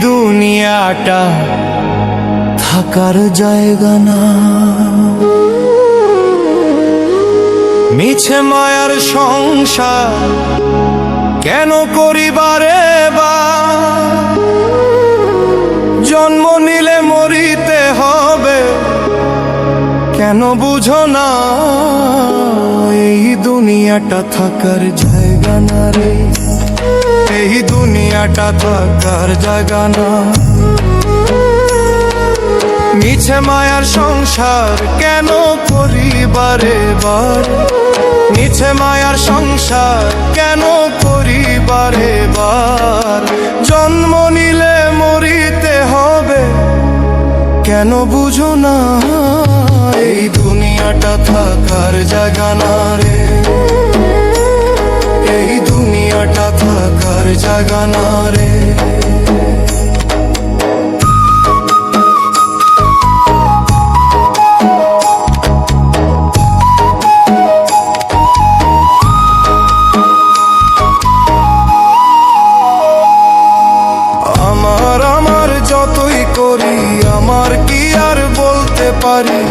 দুনিয়াটা থাকার জায়গা না। মিছে মায়ার সংসার কেন করিবারে বা, জন্ম নিলে মরিতে হবে কেন বুঝো না। এই দুনিয়াটা থাকার জায়গা না রে, এই দুনিয়াটা থাকার জায়গা না। মিছে মায়ার সংসার কেন করিবারে বার, মিছে মায়ার সংসার কেন করিবারে বার। জন্ম নিলে মরিতে হবে কেন বুঝো না। এই দুনিয়াটা থাকার জায়গা না রে, এই দুনিয়াটা থাকার জায়গা না রে। আমার যতই করি আমার কি আর বলতে পারি,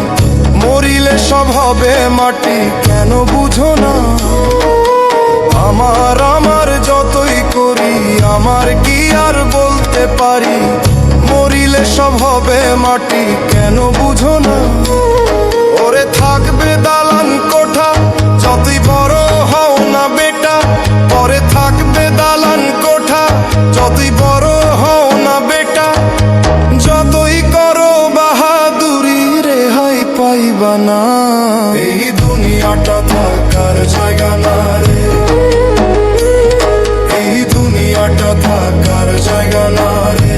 মরিলে সব হবে মাটি কেন বুঝো না। আমার যতই করি আমার কি আর বলতে পারি, মরিলে সব হবে মাটি কেন বুঝো না। ওরে থাকবে দালান কোঠা যতই বড় হও না বেটা, পরে থাকবে দালান কোঠা যতই বড় হও না বেটা। যতই করো বাহাদুরি রেহাই পাইবা না। এই দুনিয়াটা থাকার জায়গা না রে, এই দুনিয়াটা থাকার জায়গা না রে।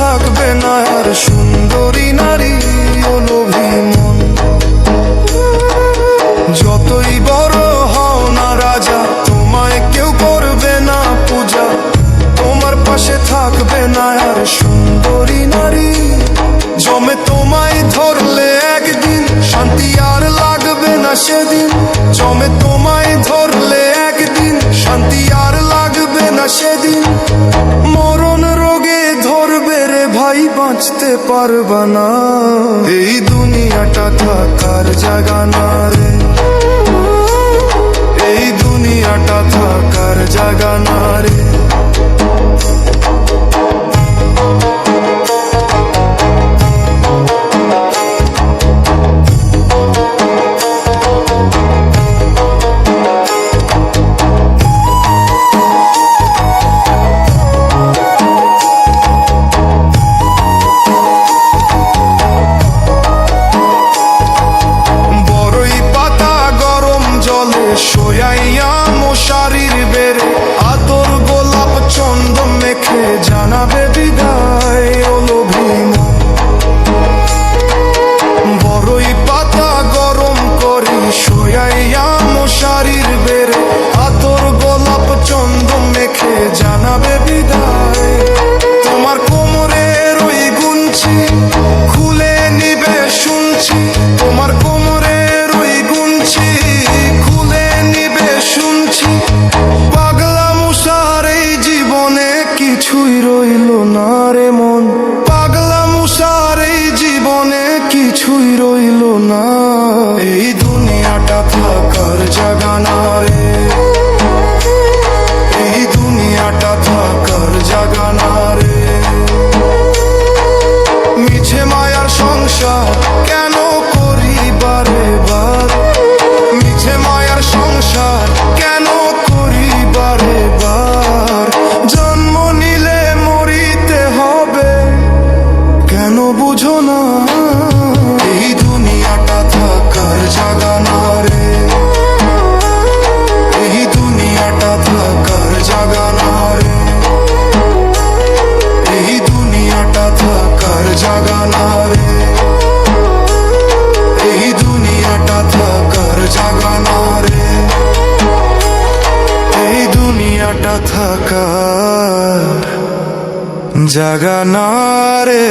থাকবে না আর সুন্দরী নারী ও লোভী মন। যতই বড় হও না রাজা তোমায় কেউ করবে না পূজা, তোমার পাশে থাকবে না আর সুন্দরী নারী। জমে তোমায় ধরলে একদিন শান্তি আর লাগবে না সেদিন, জমে তোমায় ধরলে একদিন শান্তি আর লাগবে না সেদিন। মরণ রোগে ধরবে রে ভাই বাঁচতে পারবা না। এই দুনিয়াটা থাকার জায়গা না রে, এই দুনিয়াটা থাকার জায়গা না রে। সোয়াইয়া মশারির বেড়ে আতর গোলাপ চন্দন মেখে জানাবে বিদায় ও লোভী মন। বড়ই পাতা গরম করি সোয়াইয়া মশারির বেড়ে আতর গোলাপ চন্দন মেখে জানাবে বিদায়। তোমার কোমরের ওই গুনছি খুলে নিবে শুনছি, তোমার কোমরের ওই গুনছি খুলে নিবে শুনছি। পাগলা মশার এই জীবনে কিছুই রইল না রে মন। কাটা থাকার জাগা না রে।